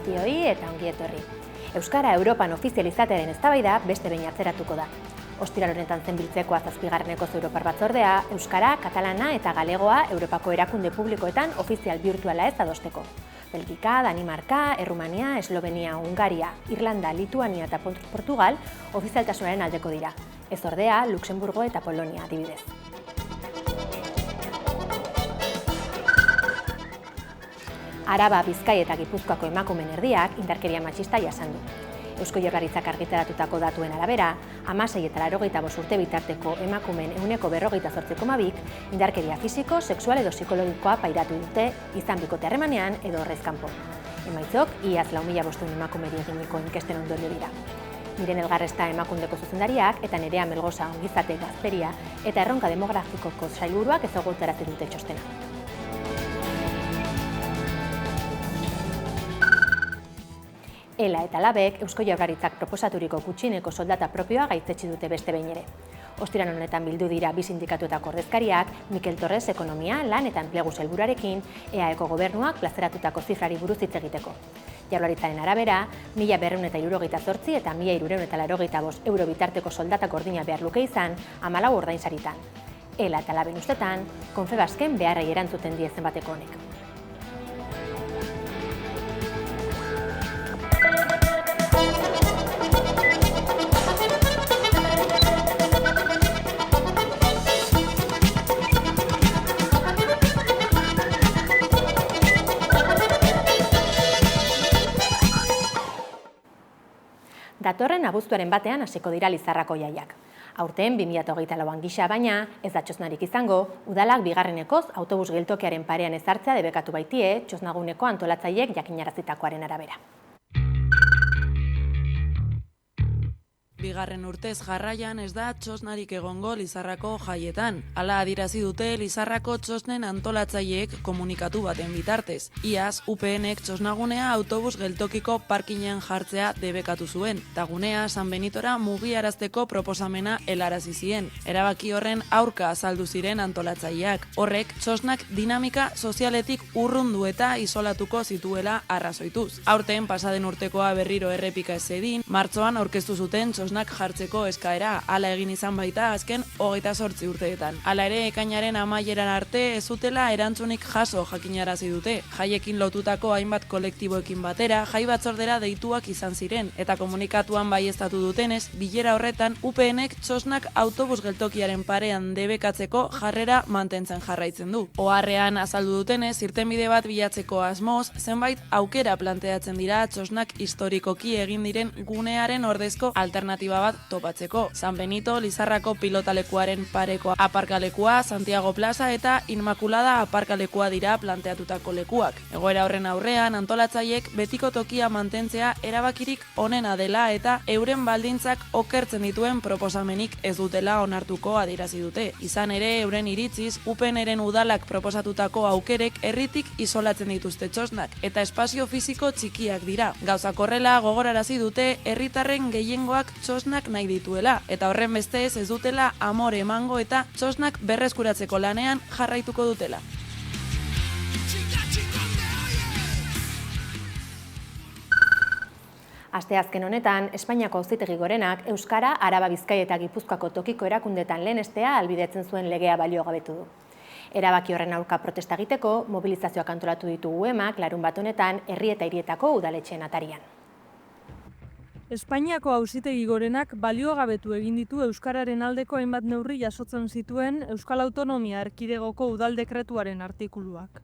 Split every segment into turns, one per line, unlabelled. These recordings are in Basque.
guztioi eta ongi etorri. Euskara Europan ofizializatearen eztabaida beste behin atzeratuko da. Ostiral honetan zenbiltzekoa 7. Europar Batzordea, Euskara, Katalana eta Galegoa Europako erakunde publikoetan ofizial bihurtuala ez adosteko. Belgika, Danimarka, Errumania, Eslovenia, Hungaria, Irlanda, Lituania eta Portugal ofizialtasunaren aldeko dira. Ez ordea, Luxemburgo eta Polonia adibidez. Araba, Bizkai eta Gipuzkoako emakumeen erdiak indarkeria matxista jasan du. Eusko Jaurlaritzak argitaratutako datuen arabera, 16 eta 85 urte bitarteko emakumeen 48,2% indarkeria fisiko, sexual edo psikologikoa pairatu dute izan bikote harremanean edo horrez kanpo. Emaitzok, iaz 4.500 emakumeri eginiko inkesten ondorio dira. Miren Elgarresta Emakundeko zuzendariak eta Nerea Melgosa ongizate gazteria eta erronka demografikoko sailburuak ezagutarazi dute txostena. ELA eta LABek Eusko Jaurlaritzak proposaturiko gutxieneko soldata propioa gaitzetsi dute beste behin ere. Ostiral honetan bildu dira bi sindikatuetako ordezkariak, Mikel Torres Ekonomia, Lan eta Enplegu sailburuarekin, EAeko gobernuak plazeratutako zifrari buruz hitz egiteko. Jaurlaritzaren arabera, 1.278 eta 1.385 euro bitarteko soldata gordina behar luke izan, 14 ordainsaritan. ELA eta LABen ustetan, Confebasken beharrei erantzuten die zenbateko honek. Datorren abuztuaren batean hasiko dira Lizarrako jaiak. Aurten 2024an gisa baina, ez da txosnarik izango, udalak bigarrenekoz autobus geltokiaren parean ezartzea debekatu baitie, txosnaguneko antolatzaileek jakinarazitakoaren arabera.
Bigarren urtez jarraian ez da txosnarik egongo Lizarrako jaietan. Hala adierazi dute Lizarrako txosnen antolatzaileek komunikatu baten bitartez. Iaz, UPNek txosnagunea autobus geltokiko parkinean jartzea debekatu zuen. Tagunea San Benitora mugiarazteko proposamena helarazi zien. Erabaki horren aurka azaldu ziren antolatzaileak. Horrek txosnak dinamika sozialetik urrundu eta isolatuko zituela arrazoituz. Aurten pasaden urtekoa berriro errepika ez zedin, martxoan aurkeztu zuten txosnak jartzeko eskaera, hala egin izan baita azken 28 urteetan. Hala ere, ekainaren amaieran arte ez zutela erantzunik jaso jakinarazi dute. Jaiekin lotutako hainbat kolektiboekin batera, jai batzordera deituak izan ziren, eta komunikatuan baieztatu dutenez, bilera horretan UPNek txosnak autobus geltokiaren parean debekatzeko jarrera mantentzen jarraitzen du. Oharrean azaldu dutenez, irtenbide bat bilatzeko asmoz, zenbait aukera planteatzen dira txosnak historikoki egin diren gunearen ordezko alternatiba bat topatzeko. San Benito, Lizarrako pilotalekuaren pareko aparkalekua, Santiago Plaza eta Inmaculada aparkalekua dira planteatutako lekuak. Egoera horren aurrean, antolatzaileek betiko tokia mantentzea erabakirik onena dela eta euren baldintzak okertzen dituen proposamenik ez dutela onartuko adierazi dute. Izan ere, euren iritziz, UPNren udalak proposatutako aukerek herritik isolatzen dituzte txosnak eta espazio fisiko txikiak dira. Gauzak horrela gogorarazi dute herritarren gehiengoak txosnak nahi dituela, eta horren bestez ez dutela amore emango eta txosnak berreskuratzeko lanean jarraituko dutela.
Asteazken honetan, Espainiako Auzitegi Gorenak Euskara, Araba, Bizkai eta Gipuzkoako tokiko erakundetan lehenestea ahalbidetzen zuen legea baliogabetu du. Erabaki horren aurka protesta egiteko, mobilizazioak antolatu ditu UEMak larunbat honetan herri eta hirietako udaletxeen atarian.
Espainiako Auzitegi Gorenak baliogabetu egin ditu euskararen aldeko hainbat neurri jasotzen zituen Euskal Autonomia Erkidegoko udal dekretuaren artikuluak.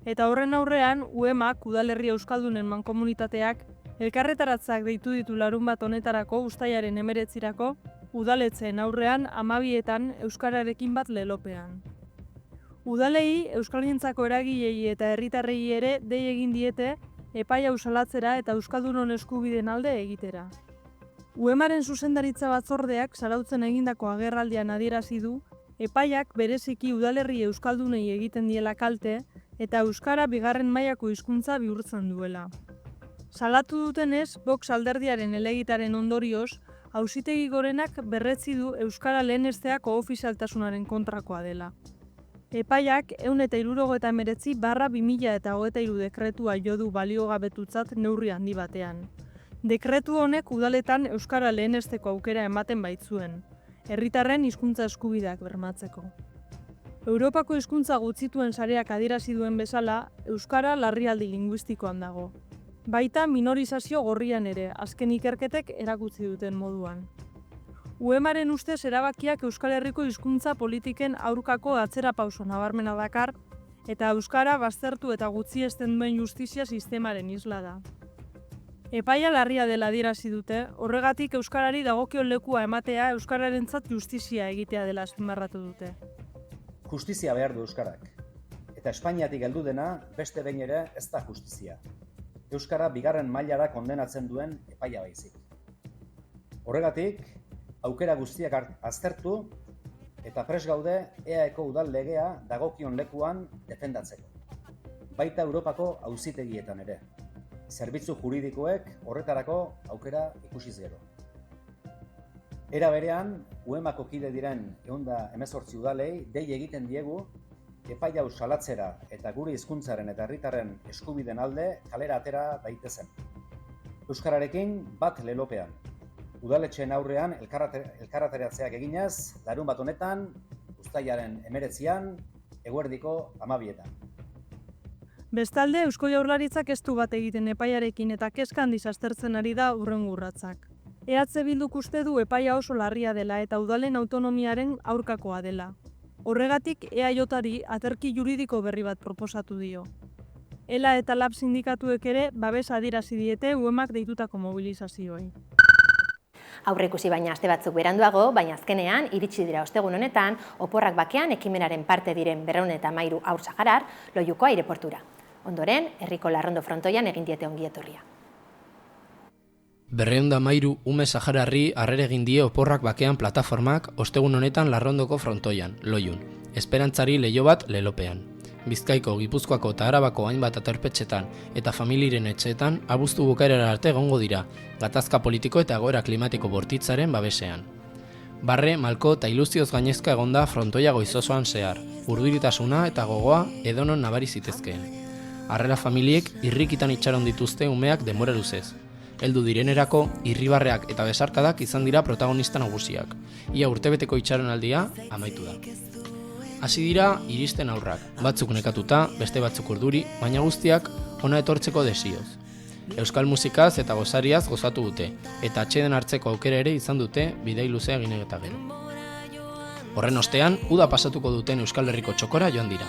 Eta horren aurrean, UEMak udalerri euskaldunen mankomunitateak elkarretaratzak deitu ditu larunbat honetarako uztailaren 19 udaletzeen aurrean 12etan euskararekin bat lelopean. Udalei, euskalgintzako eragilei eta herritarrei ere dei egin diete epai hau salatzera eta euskaldunon eskubideen alde egitera. UEMaren zuzendaritza batzordeak zarautzen egindako agerraldian adierazi du, epaiak bereziki udalerri euskaldunei egiten diela kalte eta euskara bigarren mailako hizkuntza bihurtzen duela. Salatu dutenez, Vox alderdiaren helegitaren ondorioz, Auzitegi Gorenak berretsi du euskara lehenesteako ofizialtasunaren kontrakoa dela. Epaiak 169/2023 dekretua jo du baliogabetutzat neurri handi batean. Dekretu honek udaletan euskara lehenesteko aukera ematen baitzuen, herritarren hizkuntza eskubideak bermatzeko. Europako hizkuntza gutxituen sareak adierazi duen bezala, euskara larrialdi linguistikoan dago. Baita minorizazio gorrian ere, azken ikerketek erakutsi duten moduan. UEMaren ustez erabakiak Euskal Herriko hizkuntza politiken aurkako atzerapauso nabarmena dakar, eta euskara baztertu eta gutxiesten duen justizia sistemaren isla da. Epaia larria dela adierazi dute, horregatik euskarari dagokion lekua ematea euskararentzat justizia egitea dela azpimarratu dute.
Justizia behar du euskarak. Eta Espainiatik heldu dena beste behin ere ez da justizia. Euskara bigarren mailara kondenatzen duen epaia baizik. Horregatik, aukera guztiak aztertu eta prest gaude EAeko udal legea dagokion lekuan defendatzeko. Baita Europako auzitegietan ere. Zerbitzu juridikoek horretarako aukera ikusiz gero. Era berean, UEMako kide diren 118 udalei dei egiten diegu epai hau salatzera eta gure hizkuntzaren eta herritarren eskubideen alde kalera atera daitezen. Euskararekin bat lelopean. Udaletxeen aurrean elkarrateratzeak eginez, larunbat honetan, uztailaren 19an, eguerdiko 12etan.
Bestalde, Eusko Jaurlaritzak ez du bat egiten epaiarekin eta kezka handiz aztertzen ari da hurrengo urratsak. EH Bilduk uste du epaia oso larria dela eta udalen autonomiaren aurkakoa dela. Horregatik EAJari aterki juridiko berri bat proposatu dio. ELA eta LAB sindikatuek ere babes adierazi diete UEMak deitutako mobilizazioei.
Aurreikusi baina aste batzuk beranduago, baina azkenean iritsi dira ostegun honetan oporrak bakean ekimenaren parte diren 213 haur saharar Loiuko aireportura. Ondoren, herriko Larrondo frontoian egin diete ongietorria.
213 ume sahararri harrera egin die oporrak bakean plataformak ostegun honetan Larrondoko frontoian, Loiun. Esperantzari leiho bat lelopean. Bizkaiko, Gipuzkoako eta Arabako hainbat aterpetxetan eta familiren etxeetan abuztu bukaerara arte egongo dira, gatazka politiko eta egoera klimatiko bortitzaren babesean. Barre, malko eta iluzioz gainezka egonda frontoia goizosoan zehar, urduritasuna eta gogoa edonon nabari zitezkeen. Harrera familiek irrikitan itxaron dituzte umeak denbora luzez. Heldu direnerako, irribarreak eta besarkadak izan dira protagonista nagusiak. Ia urtebeteko itxaronaldia amaitu da. Hasi dira iristen aurrak, batzuk nekatuta, beste batzuk urduri, baina guztiak hona etortzeko desioz. Euskal musikaz eta gozariaz gozatu dute, eta atxeden hartzeko aukera ere izan dute bidei luzea egin eta gero. Horren ostean, uda pasatuko duten Euskal Herriko txokora joan dira.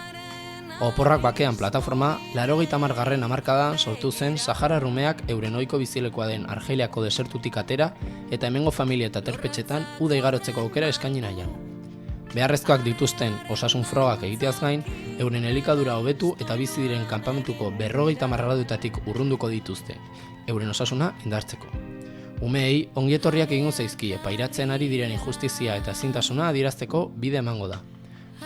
Oporrak bakean plataforma 80. hamarkadan sortu zen Sahara rumeak euren ohiko bizilekoa den Argeliako desertutik atera eta hemengo familia eta terpetxetan uda igarotzeko aukera eskaini nahian. Beharrezkoak dituzten osasun frogak egiteaz gain, euren elikadura hobetu eta bizi diren kanpamentuko 50 gradutatik urrunduko dituzte, euren osasuna indartzeko. Umeei ongietorriak egingo zaizkie pairatzen ari diren injustizia eta ezintasuna adierazteko bide emango da.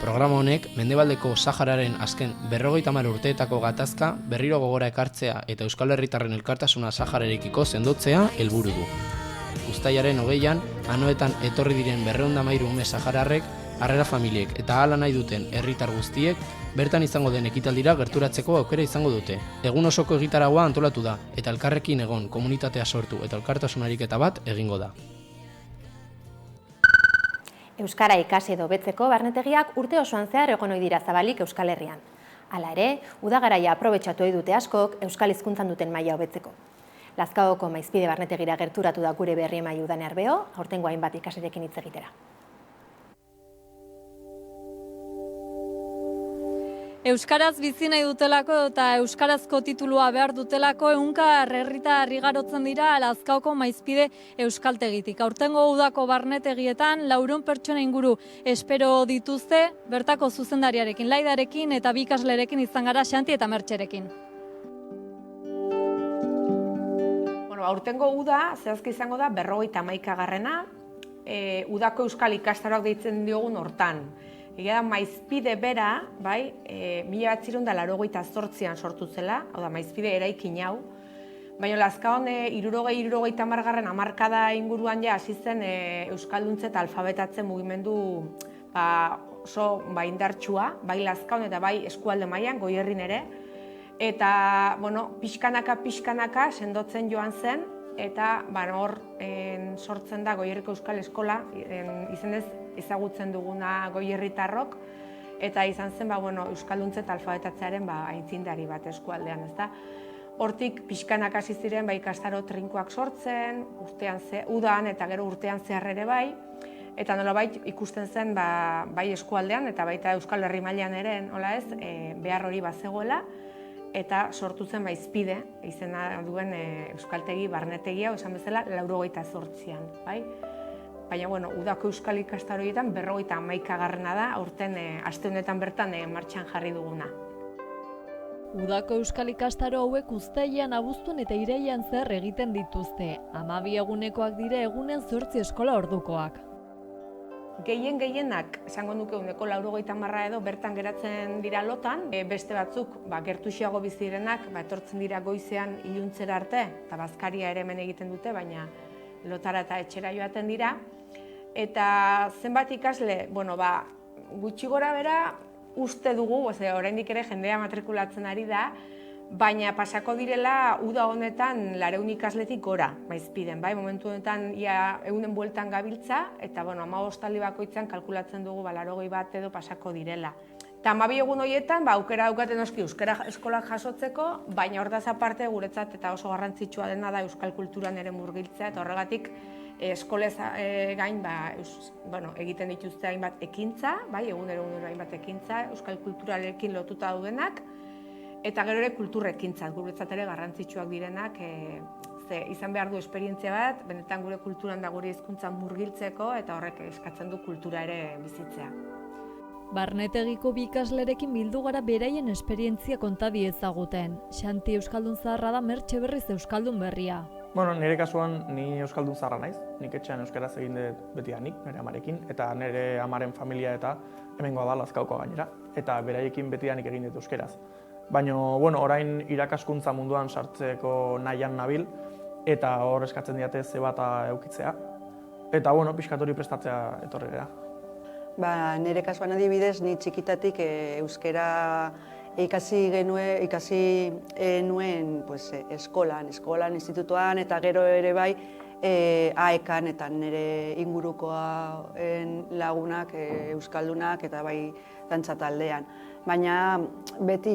Programa honek Mendebaldeko Sahararen azken 50 urteetako gatazka berriro gogora ekartzea eta Euskal Herritarren elkartasuna Sahararekiko sendotzea helburu du. Uztailaren 20an, anoetan etorri diren 213 ume sahararrek, harrera familiek eta hala nahi duten herritar guztiek bertan izango den ekitaldira gerturatzeko aukera izango dute. Egun osoko egitaragua antolatu da eta elkarrekin egon komunitatea sortu eta elkartasun ariketa bat egingo da.
Euskara ikasi edo hobetzeko barnetegiak urte osoan zehar egon ohi dira zabalik Euskal Herrian. Hala ere, udagaraia aprobetxatu ohi dute askok euskal hizkuntzan duten maila hobetzeko. Lazkaoko Maizpide barnetegira gerturatu da gure berri emaiu Dane Arbeo, aurtengo hainbat ikaslerekin hitz egitera.
Euskaraz bizi nahi dutelako eta euskarazko titulua behar dutelako ehunka herritar igarotzen dira Lazkaoko Maizpide euskaltegitik. Aurtengo udako barnetegietan 400 pertsona inguru espero dituzte bertako zuzendariarekin, Laidarekin eta bi ikaslerekin izan gara, Xanti eta Mertxerekin.
Aurtengo uda zehazki izango da 51. Udako euskal ikastaroak deitzen diogun hortan. Egia da Maizpide bera, bai, 1988an sortu zela, hau da Maizpide eraikin hau. Baina Lazkaon 60-70 hamarkada inguruan ja hasi zen euskalduntze eta alfabetatzen mugimendu oso indartsua, bai Lazkaon eta bai eskualde mailan, Goierrin ere. Eta, pixkanaka sendotzen joan zen, eta hor sortzen da Goierriko Euskal Eskola, izenez ezagutzen duguna goierritarrok, eta izan zen euskalduntze eta alfabetatzearen aitzindari bat eskualdean, ezta? Hortik pixkanak hasi ziren ikastaro trinkoak sortzen, udan eta gero urtean zehar ere bai, eta nolabait ikusten zen bai eskualdean eta baita Euskal Herri mailan ere, behar hori bazegoela, eta sortu zen Izpide, izena duen euskaltegi barnetegia, esan bezala 98an, bai? Baina, udako euskal ikastaro horietan 51garrena da, aurten aste honetan bertan martxan jarri duguna.
Udako euskal ikastaro hauek uztailean, abuztuan eta irailean zer egiten dituzte. 12 egunekoak dira egunen 8 eskola ordukoak.
Gehienak, esango nuke 90 edo bertan geratzen dira lotan, beste batzuk gertuxeago bizi direnak etortzen dira goizean iluntzera arte, eta bazkaria ere hemen egiten dute, baina lotara eta etxera joaten dira. Eta zenbat ikasle, gutxi gora bera uste dugu, oraindik ere jendea matrikulatzen ari da, baina pasako direla uda honetan 400 ikasletik gora, Izpiden, bai? Momentu honetan ia 100 bueltan gabiltza, eta 15 aldi bakoitzan kalkulatzen dugu 80 bat edo pasako direla. Eta 12 egun horietan aukera daukaten noski euskara eskolak jasotzeko, baina hordaz aparte guretzat eta oso garrantzitsua dena da euskal kulturan ere murgiltzea, eta horregatik eskolez gain egiten dituzte hainbat ekintza, egunero hainbat ekintza, euskal kulturarekin lotuta daudenak, eta gero ere kulturrekintzak, guretzat ere garrantzitsuak direnak, izan behar du esperientzia bat, benetan gure kulturan da gure hizkuntzan murgiltzeko, eta horrek eskatzen du kultura ere bizitzea.
Barnetegiko bi ikaslerekin bildu gara beraien esperientzia konta diezaguten. Xanti euskaldun zaharra da, Mertxe berriz euskaldun berria.
Nire kasuan ni euskaldun zaharra naiz, nik etxean euskaraz egin dut betidanik, nire amarekin, eta nire amaren familia eta hemengoa da Lazkaoko gainera, eta beraiekin betidanik egin dut euskaraz. Baina, orain irakaskuntza munduan sartzeko nahian nabil, eta hor eskatzen diate ze bata eukitzea, eta pixkat hori prestatzea etorri gara.
Nire kasuan adibidez, ni txikitatik euskara ikasi nuen eskolan, institutoan, eta gero ere bai AEK-an eta nire ingurukoen lagunak, euskaldunak eta bai dantza taldean. Baina beti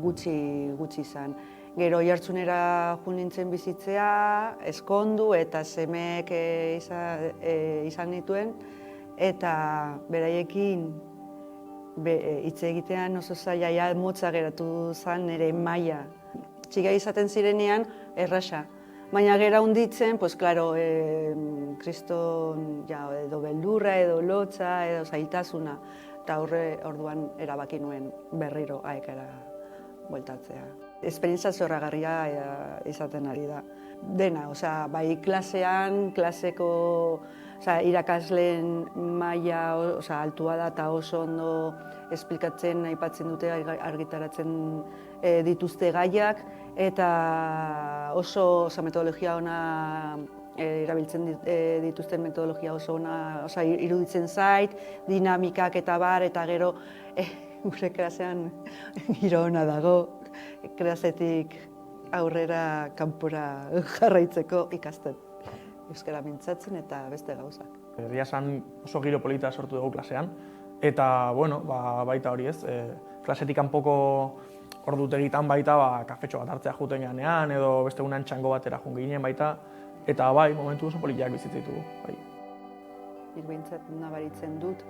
gutxi izan. Gero Oiartzunera joan nintzen bizitzea, ezkondu eta semeek izan nituen, eta beraiekin hitz egitean oso zaila motza geratu zen nire maila. Txiga izaten zirenean erraxa. Baina gero hunditzen, kriston edo beldurra, edo lotza, edo zailtasuna. Eta orduan erabaki nuen berriro AEK-ara bueltatzea. Esperientzia zoragarria izaten ari da. Dena, bai klasean, klaseko irakasleen maila altua da eta oso ondo esplikatzen, aipatzen dute, argitaratzen dituzte gaiak, eta oso metodologia ona erabiltzen dituzten metodologia oso ona iruditzen zait, dinamikak eta bar, eta gero gure klasean giro ona dago, klasetik aurrera kanpora jarraitzeko ikasten. Euskara mintzatzen eta beste gauzak.
Egia esan oso giro polita sortu dugu klasean, eta baita hori ez, klasetik kanpoko ordutegitan baita kafetxo bat hartzea juten ganean, edo beste egunean txango batera joan ginen baita, eta momentu oso politiak bizitzen ditugu.
Nik behintzat nabaritzen dut,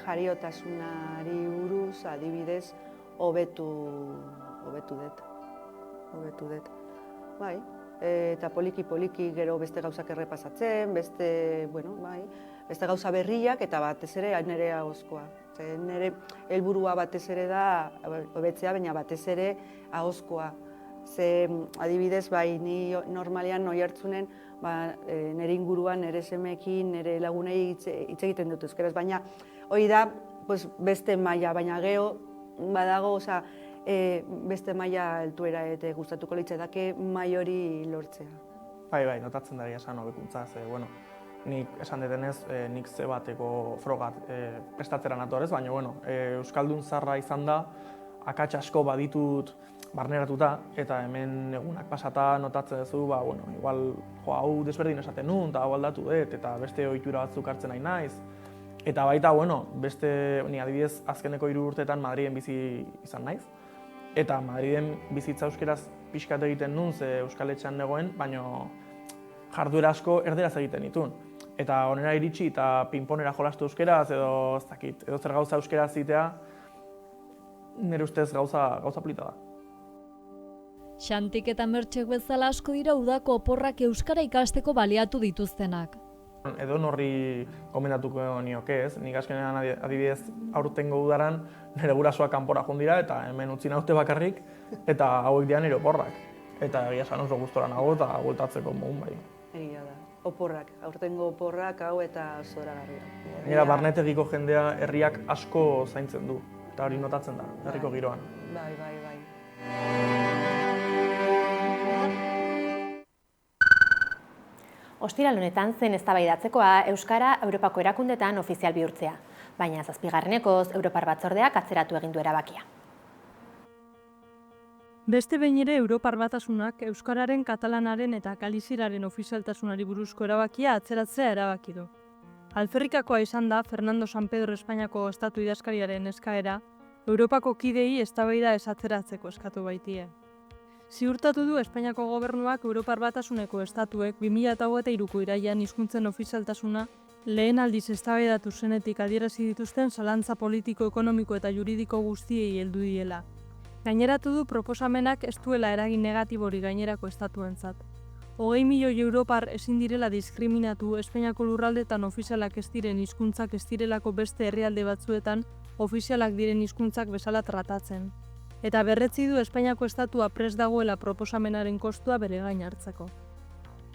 jariotasunari buruz adibidez hobetu dut. Eta poliki gero beste gauzak errepasatzen, beste gauza berriak eta batez ere nire ahozkoa. Nire helburua batez ere da hobetzea, baina batez ere ahozkoa. Adibidez, ni normalean Oiartzunen nire inguruan, nire semeekin, nire lagunei hitz egiten dut euskaraz, baina hori da beste maila, baina gero badago, beste maila altuera eta gustatuko litzaidake maila hori lortzea.
Bai, notatzen da esan hobekuntza, nik esan detenez, nik ze bateko frogat prestatzera natorez, baina Euskaldun zarra izan da, akats asko baditut barneratuta, eta hemen egunak pasata notatzen duzu, igual hau desberdin esaten nun, eta hau aldatu dut, eta beste ohitura batzuk hartzen nahi naiz. Eta baita, beste, ni adibidez, azkeneko 3 urteetan Madriden bizi izan naiz. Eta Madriden bizitza euskeraz pixkat egiten nun, ze Euskal Etxean negoen, baina jarduera asko erderaz egiten ditun. Eta honera iritsi eta pinponera jolastu euskeraz, edo zer gauza euskeraz zitea, nire ustez gauza polita da.
Xantik eta Mertxek bezala asko dira udako oporrak euskara ikasteko baliatu dituztenak.
Edo norri gomendatuko nioke ez, nik azkenean adibidez aurtengo udaran nire gurasoak kanpora joan dira eta hemen utzi naute bakarrik eta hauek dira nire oporrak. Eta egia esan oso gustora nago eta bueltatzeko mogun bai.
Egia da, oporrak, aurtengo oporrak hau eta zoragarria.
Gainera barnetegiko jendea herriak asko zaintzen du, eta hori notatzen da, herriko giroan.
Bai.
Ostiral honetan zen eztabaidatzekoa euskara Europako erakundetan ofizial bihurtzea, baina 7. Europar Batzordeak atzeratu egin du erabakia.
Beste behin ere Europar Batasunak euskararen, katalanaren eta galizieraren ofizialtasunari buruzko erabakia atzeratzea erabaki du. Alferrikakoa izan da Fernando San Pedro Espainiako estatu idazkariaren eskaera, Europako kidei eztabaida ez atzeratzeko eskatu baitie. Ziurtatu du Espainiako gobernuak Europar Batasuneko estatuek 2023ko irailean hizkuntzen ofizialtasuna lehen aldiz eztabaidatu zenetik adierazi dituzten zalantza politiko, ekonomiko eta juridiko guztiei heldu diela. Gaineratu du proposamenak ez duela eragin negatibori gainerako estatuentzat. 20 milioi europar ezin direla diskriminatu Espainiako lurraldetan ofizialak ez diren hizkuntzak ez direlako beste herrialde batzuetan ofizialak diren hizkuntzak bezala tratatzen. Eta berretzi du Espainiako estatua prest dagoela proposamenaren kostua bere gain hartzeko.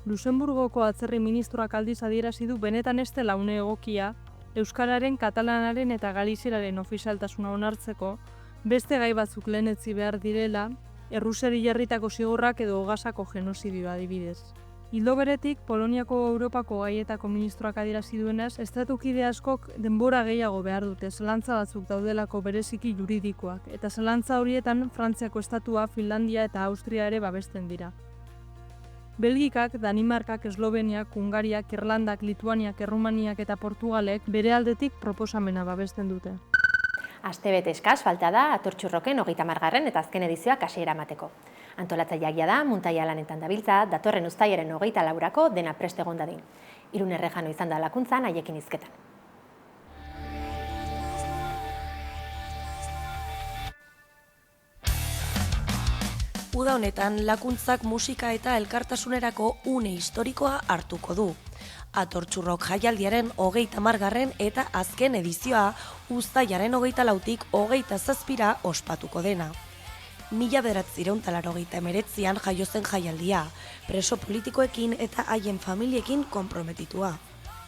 Luxemburgoko atzerri ministroak aldiz adierazi du benetan ez dela une egokia euskararen, katalanaren eta galizieraren ofizialtasuna onartzeko, beste gai batzuk lehenetzi behar direla, Errusiari jarritako zigorrak edo Gasako genozidioa adibidez. Ildo beretik, Poloniako Europako gaietako ministroak adierazi duenez, estatukide askok denbora gehiago behar dute zalantza batzuk daudelako bereziki juridikoak, eta zalantza horietan Frantziako estatua, Finlandia eta Austria ere babesten dira. Belgikak, Danimarkak, Esloveniak, Hungariak, Irlandak, Lituaniak, Errumaniak eta Portugalek bere aldetik proposamena babesten dute.
Astebete eskaz falta da Atortxurroken 30. eta azken edizioak hasiera emateko. Antolatzaileak jada muntaia lanetan dabiltza, datorren uztailaren 24ko dena prest egon dadin. Irun Errejano izan da lakuntzan haiekin hizketan.
Uda honetan lakuntzak musika eta elkartasunerako une historikoa hartuko du. Atortxurrok jaialdiaren 30. eta azken edizioa uztailaren 24tik 27ra ospatuko dena. 1989an jaio zen jaialdia, preso politikoekin eta haien familiekin konprometitua.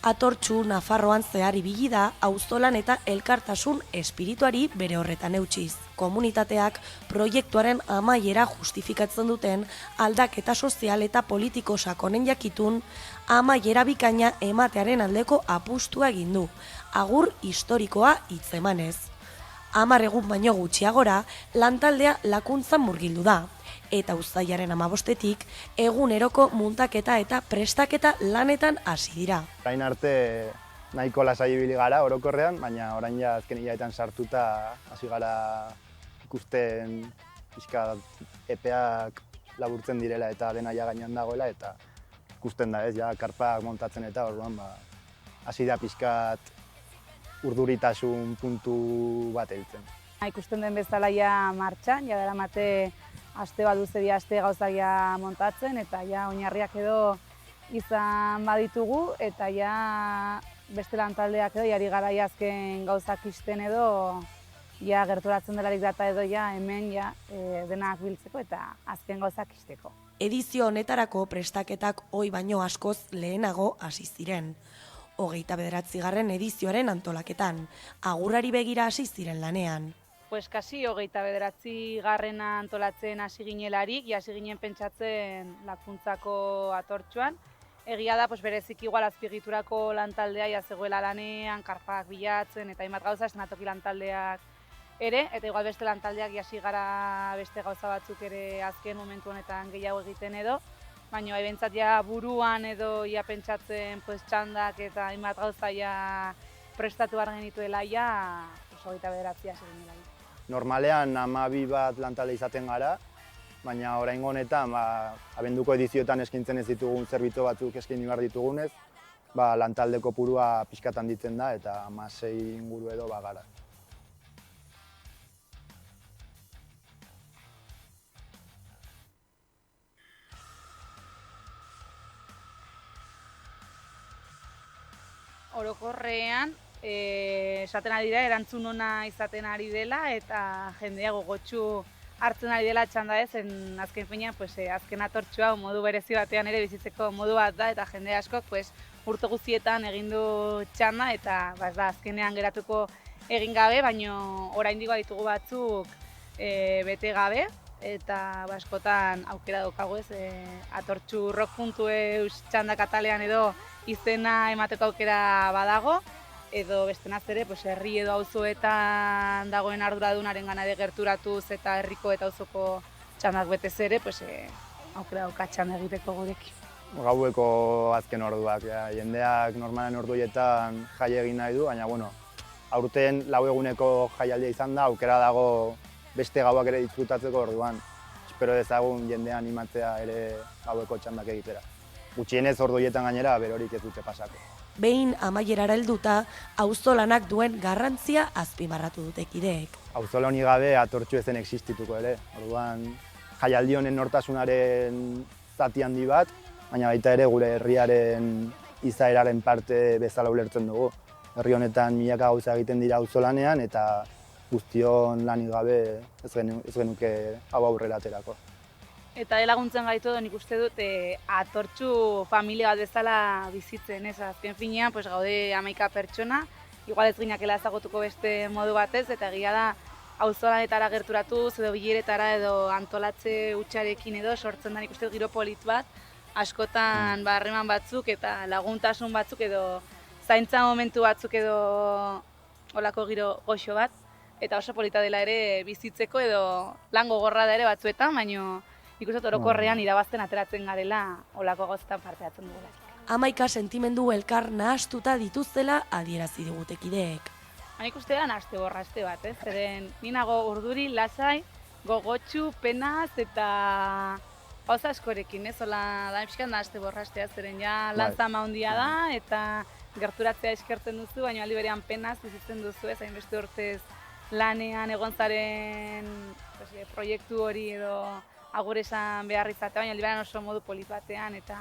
Atortxu Nafarroan zehar ibili da auzolan eta elkartasun espirituari bere horretan eutsiz. Komunitateak proiektuaren amaiera justifikatzen duten aldaketa sozial eta politiko sakonen jakitun amaiera bikaina ematearen aldeko apustua egin du, agur historikoa hitzemanez. 10 egun baino gutxiagora lantaldea lakuntzan murgildu da, eta uztailaren 15tik eguneroko muntaketa eta prestaketa lanetan hasi dira.
Orain arte nahiko lasai ibili gara orokorrean, baina orain ja azken hilabetean sartuta hasi gara ikusten pixka epeak laburtzen direla eta dena ja gainean dagoela eta ikusten da ez, ja karpak montatzen eta orduan hasi da pixkat urduritasun puntu bat heltzen.
Ikusten den bezala ja martxan, ja daramate aste bat duze aste gauzak ja montatzen eta ja oinarriak edo izan baditugu eta ja beste lantaldeak edo jari gara azken gauzak isten edo ja gerturatzen delarik data edo ja hemen ja denak biltzeko eta azken gauzak isteko.
Edizio honetarako prestaketak ohi baino askoz lehenago hasi ziren. 29. edizioaren antolaketan, agurrari begira hasi ziren lanean.
Pues kasi 29. antolatzen hasi ginelarik, hasi ginen pentsatzen lakuntzako atortxuan, Egia da, bereziki igual azpiegiturako lantaldea ja zegoela lanean, karpak bilatzen eta hainbat gauza, eszenatoki lantaldeak ere, eta igual beste lantaldeak jasi gara beste gauza batzuk ere azken momentu honetan gehiago egiten edo, baina bentsat ja buruan edo ja pentsatzen txandak eta hainbat gauza ja prestatu behar genituela ja 29 egin dela.
Normalean 12 bat lantalde izaten gara, baina oraingo honetan abenduko edizioetan eskaintzen ez ditugun zerbitzu batzuk eskaini behar ditugunez, lantalde kopurua pixkat handitzen da eta 16 inguru edo gara.
Orokorrean, esaten ari da, erantzun ona izaten ari dela eta jendea gogotsu hartzen ari dela txanda ez, azken finean, azken atortxua modu berezi batean ere bizitzeko modu bat da eta jende askok urte guztietan egin du txanda eta azkenean geratuko egin gabe, baina oraindik ditugu batzuk bete gabe eta askotan aukera daukagu ez, atortxu rock.eus txanda katalean edo izena emateko aukera badago, edo bestenaz ere, herri edo auzoetan dagoen arduradunaren gana ere gerturatuz eta herriko eta auzoko txandak betez ere, aukera dauka txanda egiteko gurekin.
Gaueko azken orduak, jendeak normalen orduetan jai egin nahi du, baina aurten 4 eguneko jaialdia izan da, aukera dago beste gauak ere disfrutatzeko orduan. Espero dezagun jendea animatzea ere gaueko txandak egitera. Gutxienez orduetan gainera berorik ez dute pasako.
Behin amaierara helduta, auzolanak duen garrantzia azpimarratu dute kideek.
Auzolani gabe atortxu ezen existituko ere. Orduan jaialdi honen nortasunaren zati handi bat, baina baita ere gure herriaren izaeraren parte bezala ulertzen dugu. Herri honetan milaka gauza egiten dira auzolanean eta guztion lanik gabe ez genuke hau aurrera aterako.
Eta laguntzen gaitu edo nik uste dut atortxu familia bat bezala bizitzen, ez? Azken finean gaude 11 pertsona, igual ez ginakela ezagutuko beste modu batez, eta egia da auzolanetara gerturatuz edo bileretara edo antolatze hutsarekin edo sortzen da nik uste giro polit bat, askotan harreman batzuk eta laguntasun batzuk edo zaintza momentu batzuk edo olako giro goxo bat, eta oso polita dela ere bizitzeko edo lan gogorra da ere batzuetan, baina ikusten orokorrean irabazten ateratzen garela olako gauzetan parte hartzen dugula.
11 sentimendu elkar nahastuta dituztela adierazi digute kideek.
Nik uste da nahaste borraste bat, ez? Zeren ni nago urduri, lasai, gogotsu, penaz eta gauza askorekin, ez? Ola da pixkat nahaste borrastea, zeren ja lanzama handia da eta gerturatzea eskertzen duzu, baina aldi berean penaz bizitzen duzu, ez? Hainbeste urtez lanean egon zaren proiektu hori edo agur esan behar izatea, baina aldi berean oso modu polit batean eta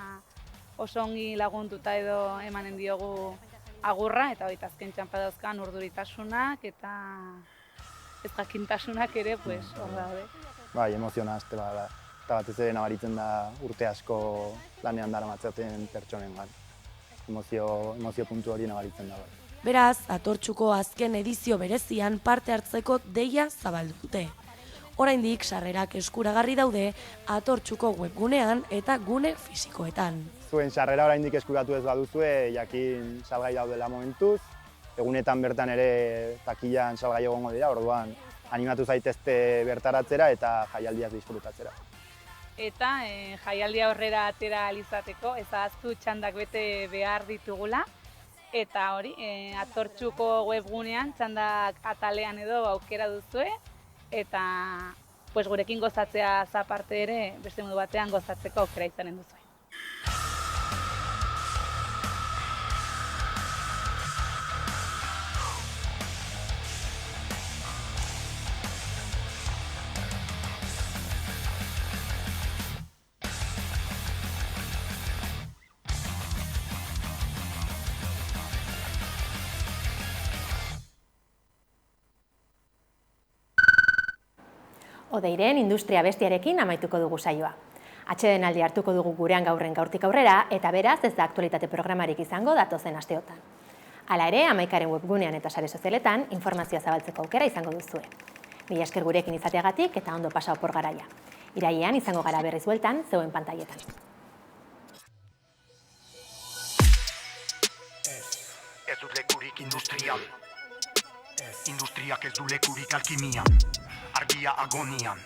oso ongi lagunduta edo emanen diogu agurra, eta hori azken txanpa dauzkan urduritasunak eta ez jakintasunak ere hor daude.
Bai, emozionazte bada. Eta batez ere nabaritzen da urte asko lanean daramatzaten pertsonengan. Emozio puntu hori nabaritzen da.
Beraz, atortxuko azken edizio berezian parte hartzeko deia zabaldu dute. Oraindik sarrerak eskuragarri daude atortxuko webgunean eta gune fisikoetan.
Zuen sarrera oraindik eskuratu ez baduzue, jakin salgai daudela momentuz. Egunetan bertan ere takilan salgai egongo dira, orduan animatu zaitezte bertaratzera eta jaialdiaz disfrutatzera.
Eta jaialdia aurrera atera alizateko, ez ahaztu txandak bete behar ditugula. Eta hori, atortxuko webgunean txandak atalean edo aukera duzue. Eta gurekin gozatzea aparte ere, beste modu batean gozatzeko aukera izanen duzu.
Odeiren industria bestiarekin amaituko dugu saioa. Atsedenaldi hartuko dugu gurean gaurren gaurtik aurrera eta beraz ez da aktualitate programarik izango datozen asteotan. Hala ere, 11aren webgunean eta sare sozialetan informazioa zabaltzeko aukera izango duzue. Mila esker gurekin izateagatik eta ondo pasa opor garaia. Irailean izango gara berriz bueltan zeuen pantailetan.
lekurik industrian. Industriak ez du lekurik alkimian, argia agonian,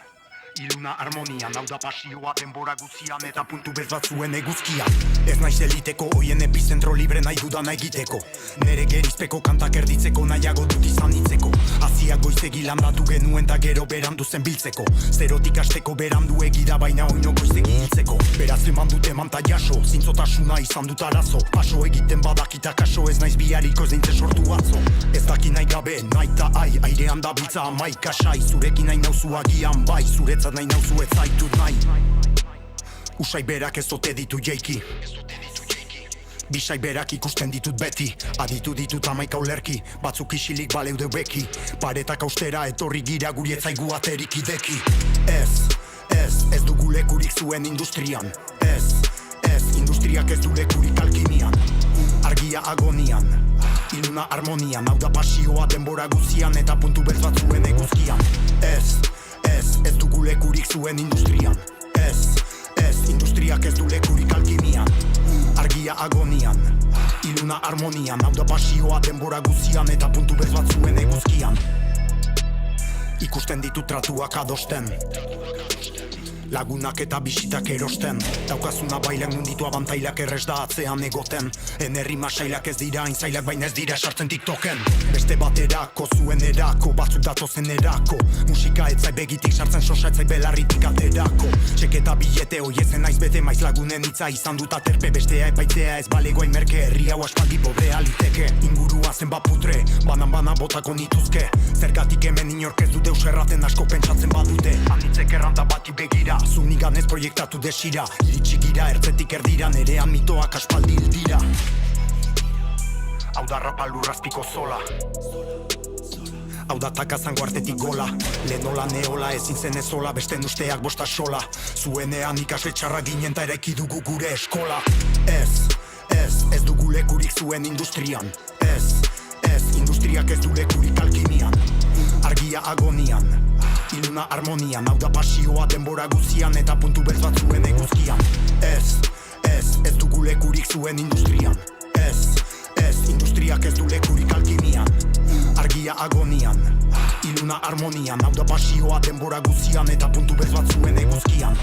iluna harmonian, hau da pasioa denbora guzian eta puntu bez bat zuen eguzkian. Ez naiz eliteko, oien epizentro libre nahi dudana egiteko, nere gerizpeko kantak erditzeko nahiago dut izan hitzeko. Aziak goizegi landatu genuen eta gero berandu zen biltzeko, zerotik asteko berandu egira baina oino goizegi hiltzeko. Beraz eman dute manta jaso, zintzotasuna izan dut arazo, paso egiten badakita kaso, ez naiz bihariko ez dintze sortu atzo. Ez daki nahi gabe, nahi ta airean da biltza amaik kasai, zurekin nahi nauzu agian bai, zuretzat nahi nauzu ez zaitut nahi. Usai berak ez ote ditu jeiki, bisai berak ikusten ditut beti, aditu ditut amaika ulerki, batzuk isilik baleude beki, paretak austera etorri gira guri ez zaigu aterik ideki. Ez dugu lekurik zuen industrian, industriak ez du lekurik alkimian, argia agonian, iluna harmonian, hau da pasioa denbora guzian eta puntu bez bat zuen eguzkian. Ez dugu lekurik zuen industrian, industriak ez du lekurik alkimian, argia agonian, iluna harmonian, hau da pasioa denbora guzian eta puntu bez bat zuen eguzkian. Ikusten ditut tratuak adosten, lagunak eta bisitak erosten, daukazuna bailak nunditu abantailak errez da atzean egoten, enerri masailak ez dira inzailak baina ez dira sartzen TikToken. Beste baterako, zuen erako, batzuk datozen erako, musika etzai begitik sartzen sosa etzai belarritik aterako. Txeketa bilete hoiezen naiz bete maiz lagunen hitza izan dut aterpe, bestea epaitzea ez balegoain merke, herri hau aspaldi pobrea liteke. Ingurua zenbat putre, banan botako nituzke, zergatik hemen inork ez dute userraten asko pentsatzen badute. Anitzek erranta bati begira, zunigan ez proiektatu desira, iritsi gira ertzetik erdira, nerean mitoak aspaldi hildira. Hau da rapa lurrazpiko zola, hau da takazango artetik gola, lehenola neola ezin zen ezola, besten usteak bosta sola, zuenean ikasle txarra ginen ta eraiki dugu gure eskola. Ez dugu lekurik zuen industrian, industriak ez du lekurik alkimian, argia agonian, iluna harmonian, hau da pasioa denbora guzian eta puntu bez bat zuen eguzkian. Ez dugu lekurik zuen industrian, industriak ez du lekurik alkimian, argia agonian, iluna harmonian, hau da pasioa denbora guzian eta puntu bez bat zuen eguzkian.